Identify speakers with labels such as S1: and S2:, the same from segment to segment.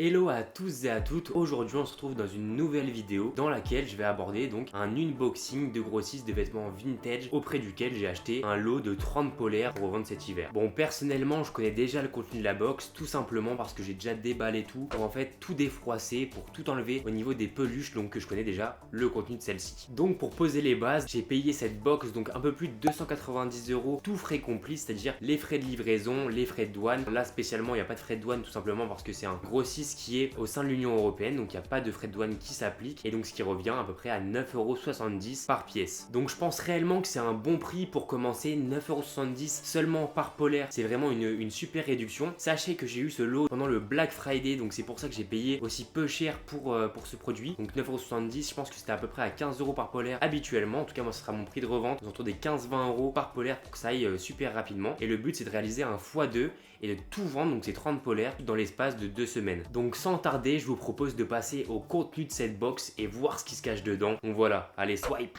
S1: Hello à tous et à toutes, aujourd'hui on se retrouve dans une nouvelle vidéo dans laquelle je vais aborder donc un unboxing de grossistes de vêtements vintage auprès duquel j'ai acheté un lot de 30 polaires pour revendre cet hiver. Bon, personnellement je connais déjà le contenu de la box tout simplement parce que j'ai déjà déballé tout pour en fait tout défroisser, pour tout enlever au niveau des peluches, donc que je connais déjà le contenu de celle-ci. Donc pour poser les bases, j'ai payé cette box donc un peu plus de 290 €, tout frais compris, c'est-à-dire les frais de livraison, les frais de douane. Là spécialement il n'y a pas de frais de douane tout simplement parce que c'est un grossiste qui est au sein de l'Union Européenne, donc il n'y a pas de frais de douane qui s'appliquent, et donc ce qui revient à peu près à 9,70 € par pièce. Donc je pense réellement que c'est un bon prix pour commencer, 9,70 € seulement par polaire, c'est vraiment une super réduction. Sachez que j'ai eu ce lot pendant le Black Friday, donc c'est pour ça que j'ai payé aussi peu cher pour ce produit. Donc 9,70 €, je pense que c'était à peu près à 15 € par polaire habituellement, en tout cas moi ce sera mon prix de revente, autour des 15-20 € par polaire pour que ça aille super rapidement. Et le but c'est de réaliser un x2 et de tout vendre, donc ces 30 polaires, dans l'espace de 2 semaines. Donc sans tarder, je vous propose de passer au contenu de cette box et voir ce qui se cache dedans. Donc voilà, allez swipe.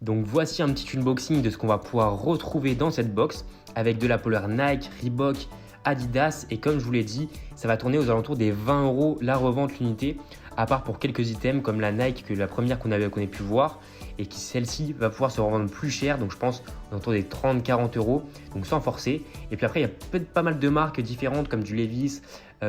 S1: Donc voici un petit unboxing de ce qu'on va pouvoir retrouver dans cette box avec de la polaire Nike, Reebok, Adidas, et comme je vous l'ai dit, ça va tourner aux alentours des 20 € la revente l'unité, à part pour quelques items comme la Nike, que la première qu'on ait pu voir, et qui celle-ci va pouvoir se revendre plus cher, donc je pense autour des 30-40 €, donc sans forcer. Et puis après il y a peut-être pas mal de marques différentes comme du Levi's,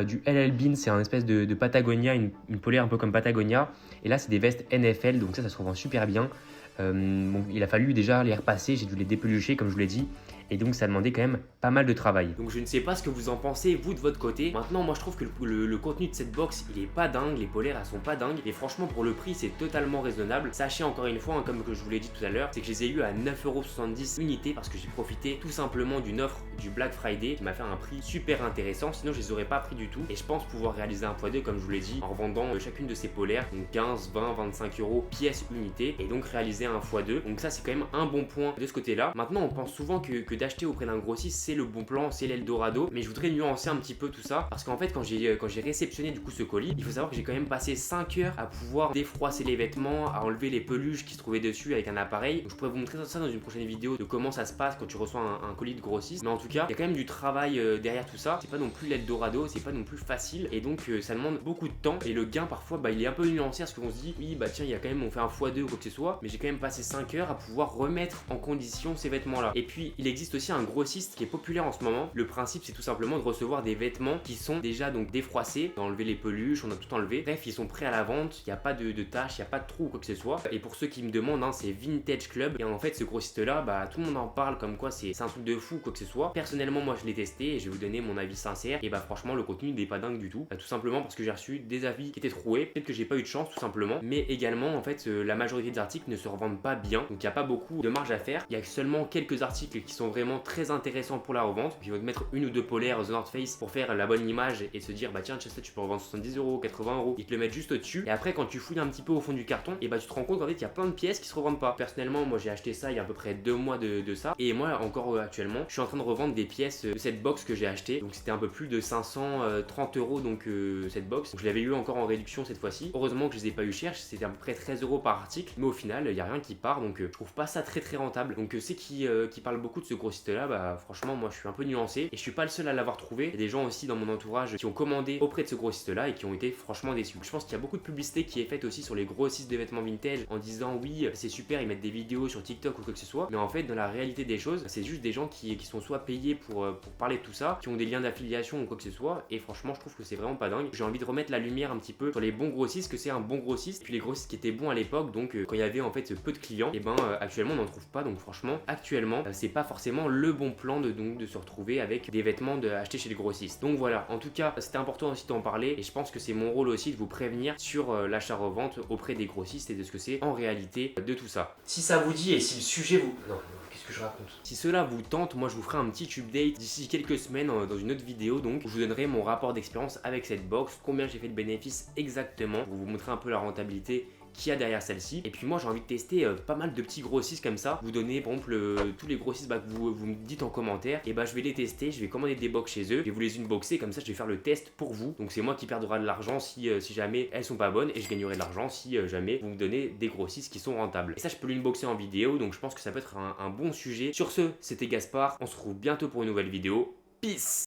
S1: du LL Bean, c'est un espèce de Patagonia, une polaire un peu comme Patagonia, et là c'est des vestes NFL, donc ça se revend super bien. Bon, il a fallu déjà les repasser, j'ai dû les dépelucher comme je vous l'ai dit, et donc ça demandait quand même pas mal de travail. Donc je ne sais pas ce que vous en pensez vous de votre côté. Maintenant moi je trouve que le contenu de cette box il est pas dingue, les polaires elles sont pas dingues, et franchement pour le prix c'est totalement raisonnable. Sachez encore une fois, hein, comme que je vous l'ai dit tout à l'heure, c'est que je les ai eu à 9,70 € unité parce que j'ai profité tout simplement d'une offre du Black Friday qui m'a fait un prix super intéressant, sinon je les aurais pas pris du tout. Et je pense pouvoir réaliser un x2 comme je vous l'ai dit en revendant chacune de ces polaires, donc 15, 20, 25 € pièce unité, et donc réaliser un x2. Donc ça c'est quand même un bon point de ce côté là. Maintenant on pense souvent que d'acheter auprès d'un grossiste c'est le bon plan, c'est l'Eldorado, mais je voudrais nuancer un petit peu tout ça parce qu'en fait quand j'ai réceptionné du coup ce colis, il faut savoir que j'ai quand même passé 5 heures à pouvoir défroisser les vêtements, à enlever les peluches qui se trouvaient dessus avec un appareil. Donc je pourrais vous montrer ça dans une prochaine vidéo de comment ça se passe quand tu reçois un colis de grossiste, mais en tout cas il y a quand même du travail derrière tout ça. C'est pas non plus l'Eldorado, c'est pas non plus facile, et donc ça demande beaucoup de temps, et le gain parfois il est un peu nuancé parce qu'on se dit oui tiens il y a quand même, on fait un x2 ou quoi que ce soit, mais j'ai quand même passé 5 heures à pouvoir remettre en condition ces vêtements là. Et puis il existe aussi un grossiste qui est populaire en ce moment. Le principe c'est tout simplement de recevoir des vêtements qui sont déjà donc défroissés, d'enlever les peluches, on a tout enlevé, bref ils sont prêts à la vente, il n'y a pas de tâches, il n'y a pas de trous ou quoi que ce soit. Et pour ceux qui me demandent, hein, c'est Vintage Club, et en fait ce grossiste là tout le monde en parle comme quoi c'est un truc de fou quoi que ce soit. Personnellement moi je l'ai testé et je vais vous donner mon avis sincère, et franchement le contenu n'est pas dingue du tout, tout simplement parce que j'ai reçu des avis qui étaient troués, peut-être que j'ai pas eu de chance tout simplement, mais également en fait la majorité des articles ne se revendent pas bien, donc il n'y a pas beaucoup de marge à faire. Il y a seulement quelques articles qui sont vraiment très intéressants pour la revente, puis ils vont te mettre une ou deux polaires The North Face pour faire la bonne image et se dire tiens ça tu peux revendre 70 €, 80 €, ils te le mettent juste au dessus, et après quand tu fouilles un petit peu au fond du carton, tu te rends compte qu'en fait il y a plein de pièces qui se revendent pas. Personnellement moi j'ai acheté ça il y a à peu près 2 mois de ça, et moi encore actuellement je suis en train de revendre des pièces de cette box que j'ai acheté, donc c'était un peu plus de 530 € donc cette box, donc je l'avais eu encore en réduction cette fois-ci. Heureusement que je les ai pas eu cher, c'était à peu près 13 € par article, mais au final il y a rien qui part, donc je trouve pas ça très rentable. Donc c'est qui parle beaucoup de ce grossiste là, franchement moi je suis un peu nuancé, et je suis pas le seul à l'avoir trouvé. Il y a des gens aussi dans mon entourage qui ont commandé auprès de ce grossiste là et qui ont été franchement déçus. Je pense qu'il y a beaucoup de publicité qui est faite aussi sur les grossistes de vêtements vintage en disant oui c'est super, ils mettent des vidéos sur TikTok ou quoi que ce soit, mais en fait dans la réalité des choses c'est juste des gens qui sont soit payés pour parler de tout ça, qui ont des liens d'affiliation ou quoi que ce soit, et franchement je trouve que c'est vraiment pas dingue. J'ai envie de remettre la lumière un petit peu sur les bons grossistes, que c'est un bon grossiste, puis les grossistes qui étaient bons à l'époque, donc quand il y avait en fait peu de clients, et actuellement on n'en trouve pas. Donc franchement actuellement c'est pas forcément le bon plan de se retrouver avec des vêtements achetés chez les grossistes. Donc voilà, en tout cas c'était important aussi d'en parler, et je pense que c'est mon rôle aussi de vous prévenir sur l'achat-revente auprès des grossistes et de ce que c'est en réalité de tout ça. Si ça vous dit, et si le sujet vous... Non, qu'est-ce que je raconte? Si cela vous tente, moi je vous ferai un petit update d'ici quelques semaines dans une autre vidéo, donc où je vous donnerai mon rapport d'expérience avec cette box, combien j'ai fait de bénéfices exactement, pour vous montrer un peu la rentabilité qu'il y a derrière celle-ci. Et puis moi j'ai envie de tester pas mal de petits grossistes comme ça, vous donner par exemple tous les grossistes que vous me dites en commentaire, et je vais les tester, je vais commander des box chez eux, je vais vous les unboxer, comme ça je vais faire le test pour vous. Donc c'est moi qui perdra de l'argent si jamais elles sont pas bonnes, et je gagnerai de l'argent si jamais vous me donnez des grossistes qui sont rentables. Et ça je peux l'unboxer en vidéo, donc je pense que ça peut être un bon sujet. Sur ce, c'était Gaspard, on se retrouve bientôt pour une nouvelle vidéo. Peace!